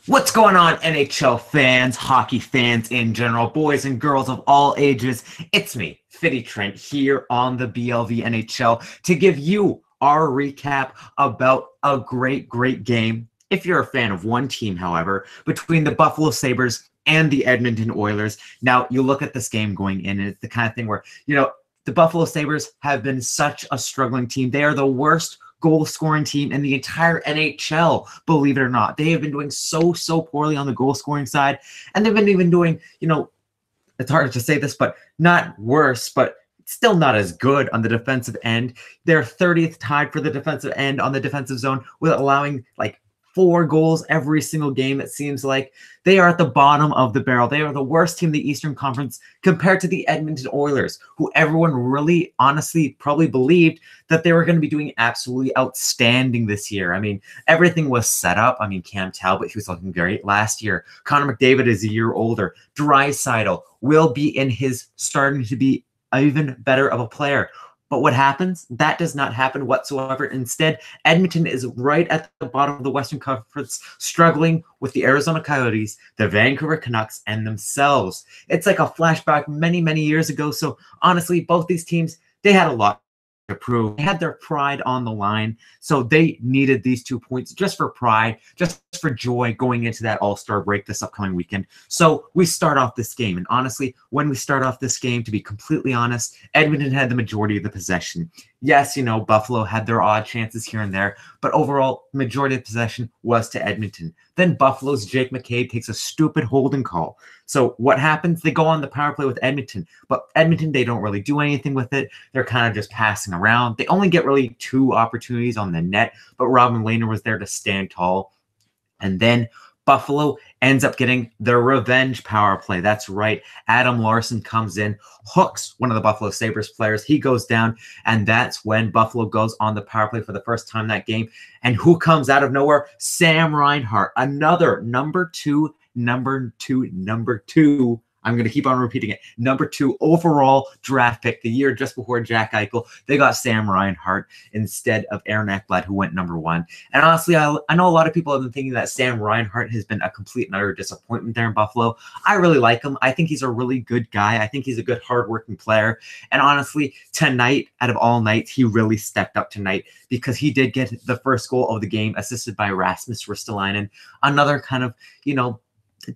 What's going on, NHL fans, hockey fans in general, boys and girls of all ages? It's me, Fitty Trent, here on the BLV NHL to give you our recap about a great game. If you're a fan of one team, however, between the Buffalo Sabres and the Edmonton Oilers. Now, you look at this game going in, and it's the kind of thing where, the Buffalo Sabres have been such a struggling team. They are the worst goal-scoring team in the entire NHL, believe it or not. They have been doing so poorly on the goal-scoring side, and they've been even doing, it's hard to say this, but not worse, but still not as good on the defensive end. They're 30th tied for the defensive end on the defensive zone with allowing, 4 goals every single game, it seems like. They are at the bottom of the barrel. They are the worst team in the Eastern Conference compared to the Edmonton Oilers, who everyone really, honestly, probably believed that they were going to be doing absolutely outstanding this year. I mean, everything was set up. I mean, Cam Talbot, he was looking great last year. Connor McDavid is a year older. Draisaitl will be in his starting to be even better of a player. But what happens? That does not happen whatsoever. Instead, Edmonton is right at the bottom of the Western Conference, struggling with the Arizona Coyotes, the Vancouver Canucks, and themselves. It's like a flashback many years ago. So honestly, both these teams, they had a lot to prove. They had their pride on the line, so they needed these 2 points just for pride, just for joy going into that All-Star break this upcoming weekend. So we start off this game, and honestly, when we start off this game, to be completely honest, Edmonton had the majority of the possession. Yes, Buffalo had their odd chances here and there, but overall, majority of the possession was to Edmonton. Then Buffalo's Jake McCabe takes a stupid holding call. So what happens? They go on the power play with Edmonton, but Edmonton, they don't really do anything with it. They're kind of just passing around. They only get really 2 opportunities on the net, but Robin Lehner was there to stand tall. And then Buffalo ends up getting their revenge power play. That's right. Adam Larson comes in, hooks one of the Buffalo Sabres players. He goes down, and that's when Buffalo goes on the power play for the first time that game. And who comes out of nowhere? Sam Reinhart, another number two. I'm going to keep on repeating it. Number 2 overall draft pick the year just before Jack Eichel. They got Sam Reinhart instead of Aaron Ekblad, who went number 1. And honestly, I know a lot of people have been thinking that Sam Reinhart has been a complete and utter disappointment there in Buffalo. I really like him. I think he's a really good guy. I think he's a good, hardworking player. And honestly, tonight, out of all nights, he really stepped up tonight because he did get the first goal of the game, assisted by Rasmus Ristolainen. Another kind of,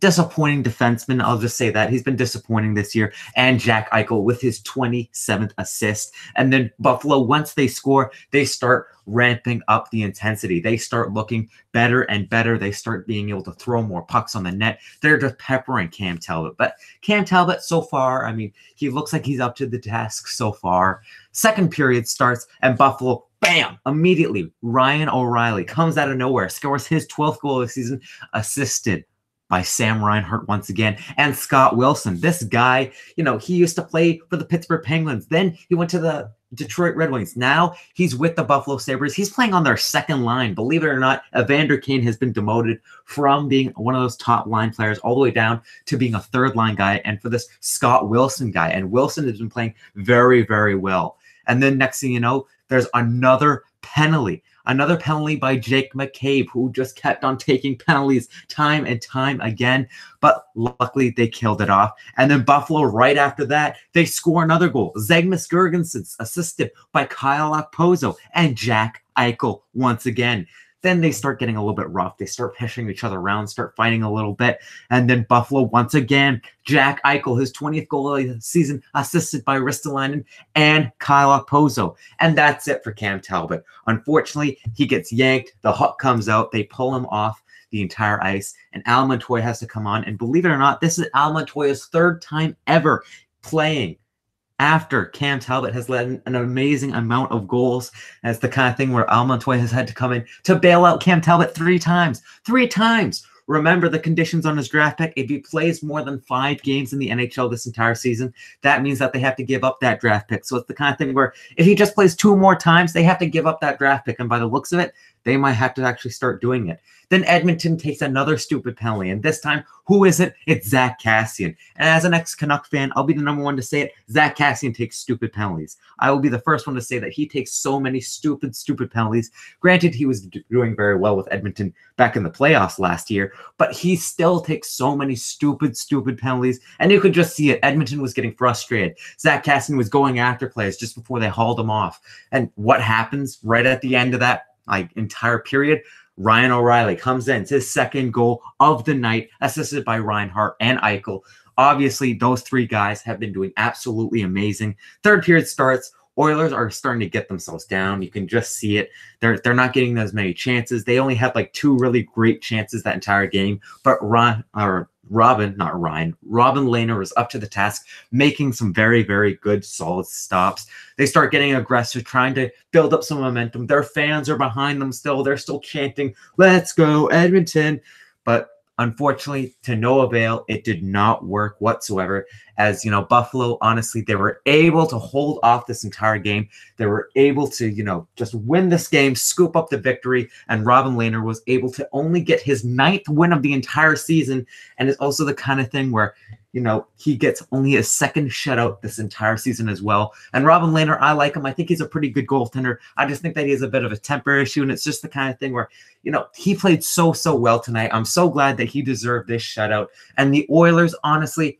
disappointing defenseman. I'll just say that. He's been disappointing this year. And Jack Eichel with his 27th assist. And then Buffalo, once they score, they start ramping up the intensity. They start looking better and better. They start being able to throw more pucks on the net. They're just peppering Cam Talbot. But Cam Talbot, so far, I mean, he looks like he's up to the task so far. Second period starts, and Buffalo, bam, immediately, Ryan O'Reilly comes out of nowhere, scores his 12th goal of the season, assisted by Sam Reinhart once again, and Scott Wilson. This guy, he used to play for the Pittsburgh Penguins. Then he went to the Detroit Red Wings. Now he's with the Buffalo Sabres. He's playing on their second line. Believe it or not, Evander Kane has been demoted from being one of those top line players all the way down to being a third line guy, and for this Scott Wilson guy. And Wilson has been playing very well. And then next thing you know, there's another penalty. Another penalty by Jake McCabe, who just kept on taking penalties time and time again. But luckily, they killed it off. And then Buffalo, right after that, they score another goal. Zegmas Girgensons, assisted by Kyle Okposo and Jack Eichel once again. Then they start getting a little bit rough. They start pushing each other around, start fighting a little bit. And then Buffalo, once again, Jack Eichel, his 20th goal of the season, assisted by Ristolainen and Kyle Okposo. And that's it for Cam Talbot. Unfortunately, he gets yanked. The hook comes out. They pull him off the entire ice. And Al Montoya has to come on. And believe it or not, this is Al Montoya's 3rd time ever playing after Cam Talbot has led an amazing amount of goals. That's the kind of thing where Al Montoya has had to come in to bail out Cam Talbot 3 times. 3 times! Remember the conditions on his draft pick. If he plays more than 5 games in the NHL this entire season, that means that they have to give up that draft pick. So it's the kind of thing where if he just plays 2 more times, they have to give up that draft pick. And by the looks of it, They might have to actually start doing it. Then Edmonton takes another stupid penalty, and this time, who is it? It's Zach Kassian. And as an ex-Canuck fan, I'll be the number one to say it. Zach Kassian takes stupid penalties. I will be the first one to say that he takes so many stupid penalties. Granted, he was doing very well with Edmonton back in the playoffs last year, but he still takes so many stupid penalties, and you could just see it. Edmonton was getting frustrated. Zach Kassian was going after players just before they hauled him off. And what happens right at the end of that entire period? Ryan O'Reilly comes in. It's his second goal of the night, assisted by Reinhart and Eichel. Obviously, those three guys have been doing absolutely amazing. Third period starts. Oilers are starting to get themselves down. You can just see it. They're not getting as many chances. They only had like 2 really great chances that entire game. But Robin Lehner was up to the task, making some very, very good, solid stops. They start getting aggressive, trying to build up some momentum. Their fans are behind them still. They're still chanting, "Let's go, Edmonton." But unfortunately, to no avail. It did not work whatsoever. As you know, Buffalo, honestly, they were able to hold off this entire game. They were able to, just win this game, scoop up the victory. And Robin Lehner was able to only get his 9th win of the entire season. And it's also the kind of thing where, he gets only his 2nd shutout this entire season as well. And Robin Lehner, I like him. I think he's a pretty good goaltender. I just think that he has a bit of a temper issue. And it's just the kind of thing where, he played so well tonight. I'm so glad that he deserved this shutout. And the Oilers, honestly,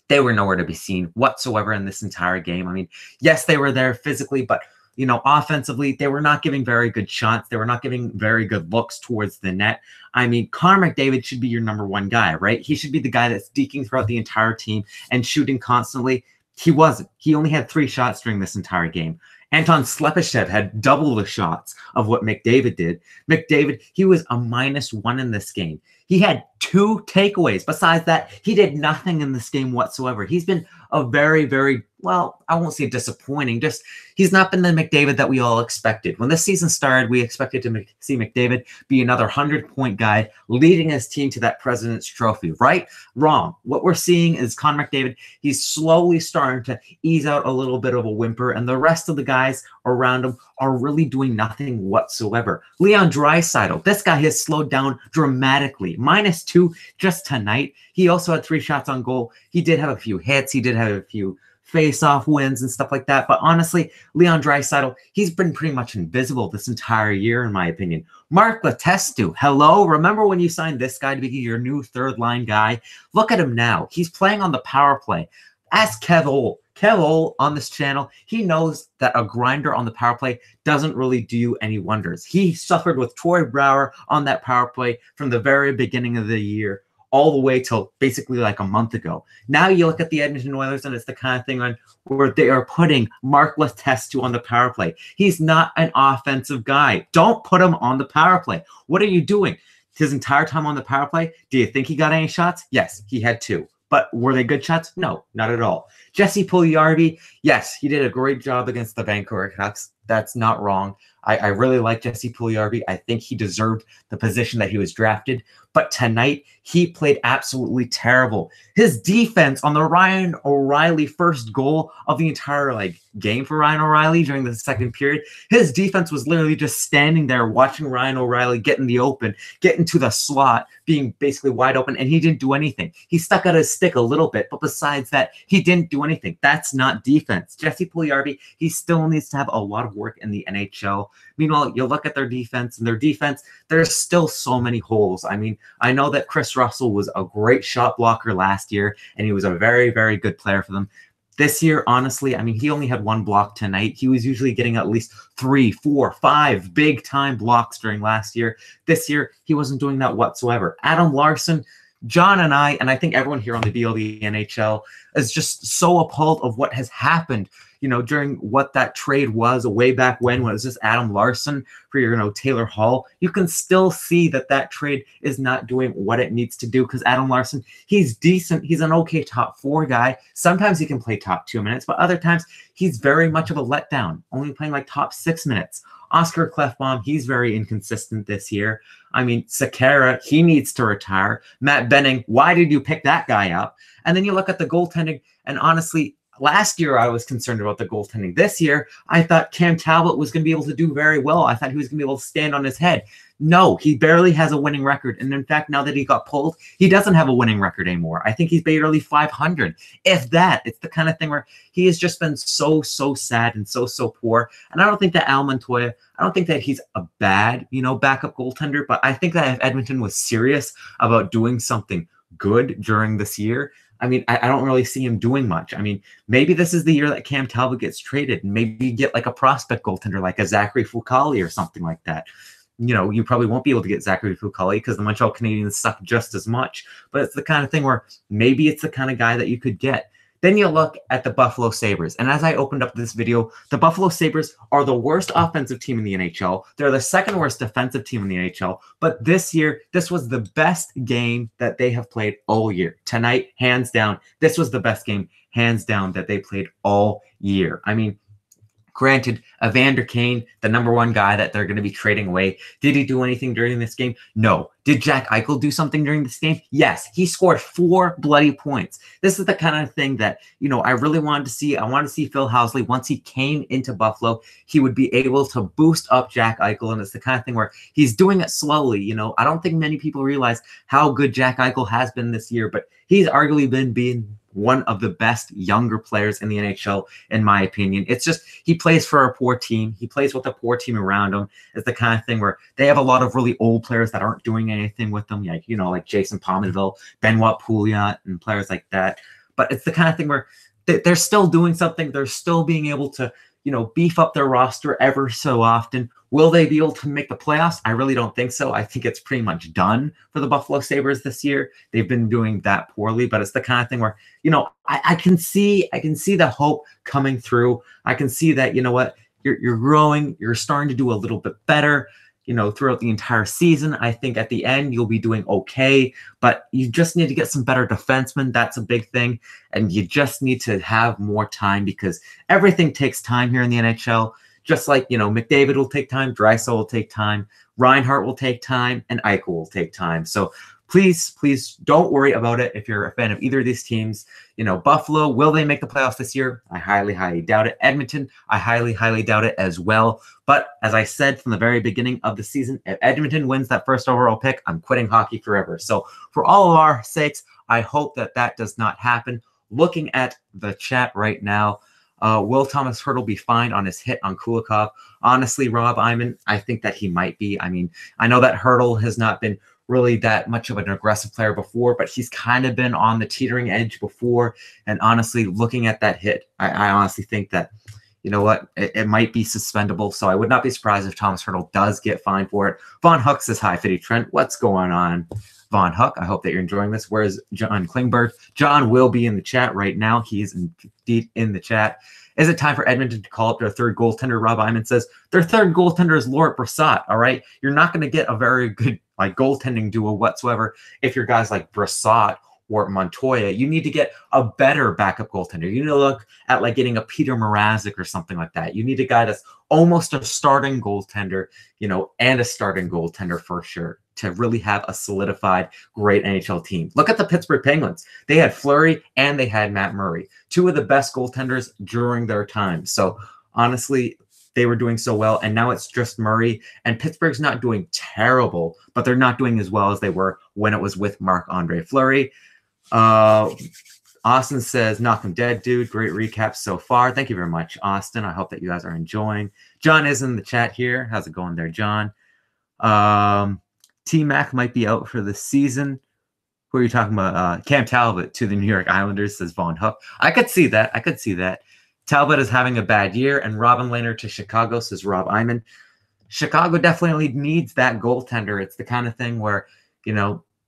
they were nowhere to be seen whatsoever in this entire game. I mean, yes, they were there physically, but, offensively, they were not giving very good shots. They were not giving very good looks towards the net. I mean, Connor McDavid should be your number 1 guy, right? He should be the guy that's deking throughout the entire team and shooting constantly. He wasn't. He only had 3 shots during this entire game. Anton Slepyshev had double the shots of what McDavid did. McDavid, he was a -1 in this game. He had 2 takeaways. Besides that, he did nothing in this game whatsoever. He's been a very, very, well, I won't say disappointing. Just he's not been the McDavid that we all expected. When this season started, we expected to see McDavid be another 100-point guy leading his team to that President's Trophy, right? Wrong. What we're seeing is Connor McDavid, he's slowly starting to ease out a little bit of a whimper, and the rest of the guys around him are really doing nothing whatsoever. Leon Draisaitl, this guy has slowed down dramatically. -2 just tonight. He also had 3 shots on goal. He did have a few hits. He did have a few face-off wins and stuff like that. But honestly, Leon Draisaitl, he's been pretty much invisible this entire year, in my opinion. Mark Letestu, hello? Remember when you signed this guy to be your new 3rd-line guy? Look at him now. He's playing on the power play. Ask Kev Ole. Kev Ole on this channel, he knows that a grinder on the power play doesn't really do any wonders. He suffered with Troy Brouwer on that power play from the very beginning of the year all the way till basically like a month ago. Now you look at the Edmonton Oilers, and it's the kind of thing where they are putting Mark Letestu on the power play. He's not an offensive guy. Don't put him on the power play. What are you doing? His entire time on the power play, do you think he got any shots? Yes, he had 2. But were they good shots? No, not at all. Jesse Puljujarvi, yes, he did a great job against the Vancouver Canucks. That's not wrong. I really like Jesse Puljujarvi. I think he deserved the position that he was drafted. But tonight, he played absolutely terrible. His defense on the Ryan O'Reilly first goal of the entire game for Ryan O'Reilly during the 2nd period, his defense was literally just standing there watching Ryan O'Reilly get in the open, get into the slot, being basically wide open, and he didn't do anything. He stuck out his stick a little bit, but besides that, he didn't do anything. That's not defense. Jesse Puljujarvi, he still needs to have a lot of work in the NHL. Meanwhile, you look at their defense, and their defense, there's still so many holes. I mean, I know that Chris Russell was a great shot blocker last year, and he was a very, very good player for them. This year, honestly, I mean, he only had 1 block tonight. He was usually getting at least 3, 4, 5 big-time blocks during last year. This year, he wasn't doing that whatsoever. Adam Larson, John and I think everyone here on the BLD NHL is just so appalled of what has happened, during what that trade was way back when it was just Adam Larson for your, Taylor Hall. You can still see that trade is not doing what it needs to do because Adam Larson, he's decent. He's an okay top 4 guy. Sometimes he can play top 2 minutes, but other times he's very much of a letdown, only playing top 6 minutes. Oscar Klefbom, he's very inconsistent this year. I mean, Sekera, he needs to retire. Matt Benning, why did you pick that guy up? And then you look at the goaltending, and honestly, last year I was concerned about the goaltending. This year, I thought Cam Talbot was going to be able to do very well. I thought he was going to be able to stand on his head. No, he barely has a winning record. And in fact, now that he got pulled, he doesn't have a winning record anymore. I think he's barely 500. If that, it's the kind of thing where he has just been so sad and so poor. And I don't think that Al Montoya, I don't think that he's a bad, backup goaltender, but I think that if Edmonton was serious about doing something good during this year, I mean, I don't really see him doing much. I mean, maybe this is the year that Cam Talbot gets traded, and maybe you get like a prospect goaltender like a Zachary Fucale or something like that. You probably won't be able to get Zachary Fucale because the Montreal Canadiens suck just as much. But it's the kind of thing where maybe it's the kind of guy that you could get. Then you look at the Buffalo Sabres. And as I opened up this video, the Buffalo Sabres are the worst offensive team in the NHL. They're the second worst defensive team in the NHL. But this year, this was the best game that they have played all year. Tonight, hands down, this was the best game, hands down, that they played all year. I mean, granted, Evander Kane, the #1 guy that they're going to be trading away, did he do anything during this game? No. Did Jack Eichel do something during this game? Yes. He scored 4 bloody points. This is the kind of thing that, I really wanted to see. I wanted to see Phil Housley, once he came into Buffalo, he would be able to boost up Jack Eichel. And it's the kind of thing where he's doing it slowly. I don't think many people realize how good Jack Eichel has been this year, but he's arguably been being one of the best younger players in the NHL, in my opinion. It's just he plays for a poor team. He plays with a poor team around him. It's the kind of thing where they have a lot of really old players that aren't doing anything with them, like Jason Pominville, Benoit Pouliot, and players like that. But it's the kind of thing where they're still doing something. They're still being able to, beef up their roster ever so often. Will they be able to make the playoffs? I really don't think so. I think it's pretty much done for the Buffalo Sabres this year. They've been doing that poorly, but it's the kind of thing where, I can see the hope coming through. I can see that, you're growing, you're starting to do a little bit better, throughout the entire season. I think at the end you'll be doing okay, but you just need to get some better defensemen. That's a big thing. And you just need to have more time, because everything takes time here in the NHL. Just like, McDavid will take time, Draisaitl will take time, Reinhart will take time, and Eichel will take time. So please don't worry about it if you're a fan of either of these teams. Buffalo, will they make the playoffs this year? I highly doubt it. Edmonton, I highly doubt it as well. But as I said from the very beginning of the season, if Edmonton wins that first overall pick, I'm quitting hockey forever. So for all of our sakes, I hope that does not happen. Looking at the chat right now, will Thomas Hertl be fine on his hit on Kulikov? Honestly, Rob Iman, I think that he might be. I mean, I know that Hertl has not been really that much of an aggressive player before, but he's kind of been on the teetering edge before. And honestly, looking at that hit, I honestly think that, it might be suspendable. So I would not be surprised if Thomas Hertl does get fined for it. Von Huck says, hi, Fitty Trent. What's going on, Von Huck? I hope that you're enjoying this. Where's John Klingberg? John will be in the chat right now. He is indeed in the chat. Is it time for Edmonton to call up their third goaltender? Rob Iman says their third goaltender is Loret Brissett. All right. You're not going to get a very good goaltending duo whatsoever if you're guys like Brissett or Montoya. You need to get a better backup goaltender. You need to look at getting a Peter Mrazek or something like that. You need a guy that's almost a starting goaltender, and a starting goaltender for sure, to really have a solidified, great NHL team. Look at the Pittsburgh Penguins. They had Fleury and they had Matt Murray, two of the best goaltenders during their time. So honestly, they were doing so well, and now it's just Murray. And Pittsburgh's not doing terrible, but they're not doing as well as they were when it was with Marc-Andre Fleury. Austin says, knock him dead, dude. Great recap so far. Thank you very much, Austin. I hope that you guys are enjoying. John is in the chat here. How's it going there, John? T-Mac might be out for the season. Who are you talking about? Cam Talbot to the New York Islanders, says Von Huck. I could see that. Talbot is having a bad year. And Robin Lehner to Chicago, says Rob Iman. Chicago definitely needs that goaltender. It's the kind of thing where,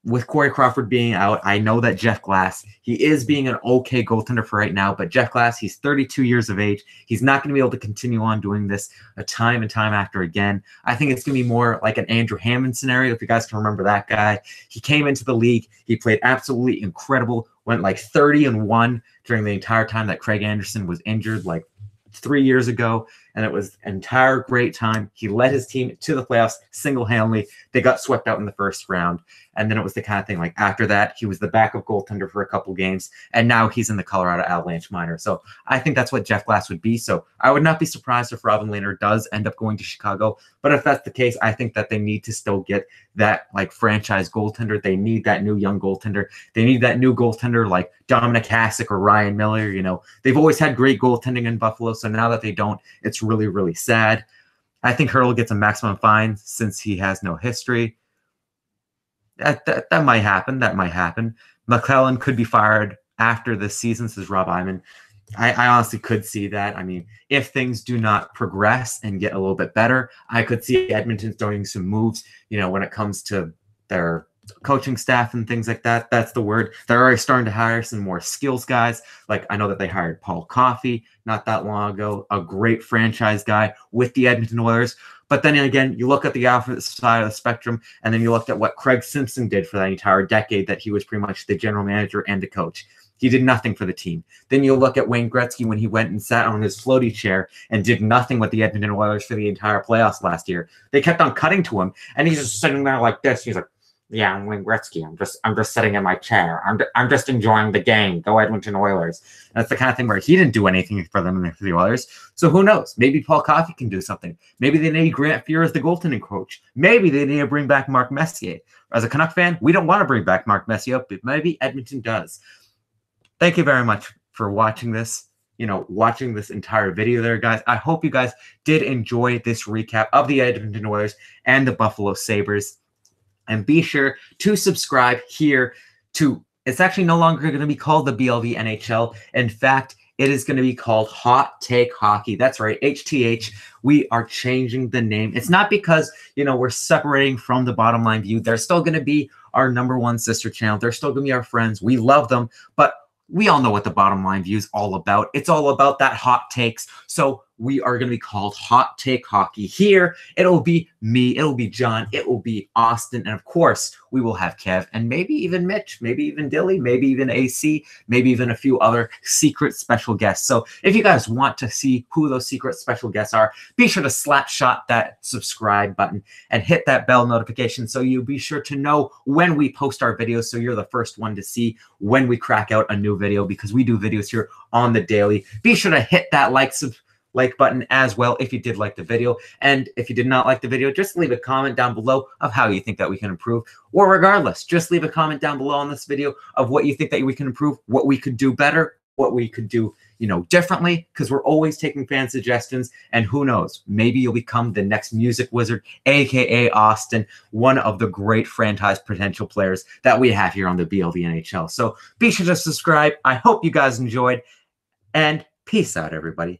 with Corey Crawford being out, I know that Jeff Glass, he is being an okay goaltender for right now, but Jeff Glass, he's 32 years of age. He's not going to be able to continue on doing this time and time after again. I think it's going to be more like an Andrew Hammond scenario, if you guys can remember that guy. He came into the league. He played absolutely incredible, went 30-1 during the entire time that Craig Anderson was injured 3 years ago. and it was an entire great time. He led his team to the playoffs single-handedly. They got swept out in the first round, and then it was the kind of thing like after that, he was the backup goaltender for a couple games, and now he's in the Colorado Avalanche minor. So I think that's what Jeff Glass would be. So I would not be surprised if Robin Lehner does end up going to Chicago. But if that's the case, I think that they need to still get that like franchise goaltender. They need that new young goaltender. They need that new goaltender like Dominic Hasek or Ryan Miller. You know, they've always had great goaltending in Buffalo. So now that they don't, it's really, really sad. I think Hurdle gets a maximum fine since he has no history. That might happen. That might happen. McClellan could be fired after this season, says Rob Iman. I honestly could see that. I mean, if things do not progress and get a little bit better, I could see Edmonton throwing some moves, you know, when it comes to their coaching staff and things like that. That's the word. They're already starting to hire some more skills guys. Like I know that they hired Paul Coffey not that long ago, a great franchise guy with the Edmonton Oilers. But then again, you look at the opposite side of the spectrum, and then you looked at what Craig Simpson did for that entire decade that he was pretty much the general manager and the coach. He did nothing for the team. Then you look at Wayne Gretzky when he went and sat on his floaty chair and did nothing with the Edmonton Oilers for the entire playoffs last year. They kept on cutting to him, and he's just sitting there like this. He's like, "Yeah, I'm Wayne Gretzky. I'm just sitting in my chair. I'm just enjoying the game. Go Edmonton Oilers." And that's the kind of thing where he didn't do anything for them and for the Oilers. So who knows? Maybe Paul Coffey can do something. Maybe they need Grant Fuhr as the goaltending coach. Maybe they need to bring back Mark Messier. As a Canuck fan, we don't want to bring back Mark Messier, but maybe Edmonton does. Thank you very much for watching this. Watching this entire video there, guys. I hope you guys did enjoy this recap of the Edmonton Oilers and the Buffalo Sabres. And be sure to subscribe here to, it's actually no longer going to be called the BLV NHL. In fact, it is going to be called Hot Take Hockey. That's right, HTH. We are changing the name. It's not because, we're separating from the Bottom Line View. They're still going to be our #1 sister channel. They're still going to be our friends. We love them, but we all know what the Bottom Line View is all about. It's all about that hot takes. So we are going to be called Hot Take Hockey. Here, it'll be me, it'll be John, it will be Austin, and of course, we will have Kev, and maybe even Mitch, maybe even Dilly, maybe even AC, maybe even a few other secret special guests. So if you guys want to see who those secret special guests are, be sure to slap shot that subscribe button and hit that bell notification so you'll be sure to know when we post our videos, so you're the first one to see when we crack out a new video, because we do videos here on the daily. Be sure to hit that like button as well if you did like the video. And if you did not like the video, just leave a comment down below of how you think that we can improve. Or regardless, just leave a comment down below on this video of what you think that we can improve, what we could do better, what we could do differently, because we're always taking fan suggestions. And who knows, maybe you'll become the next music wizard, aka Austin, one of the great franchise potential players that we have here on the BLV NHL. So be sure to subscribe. I hope you guys enjoyed, and peace out, everybody.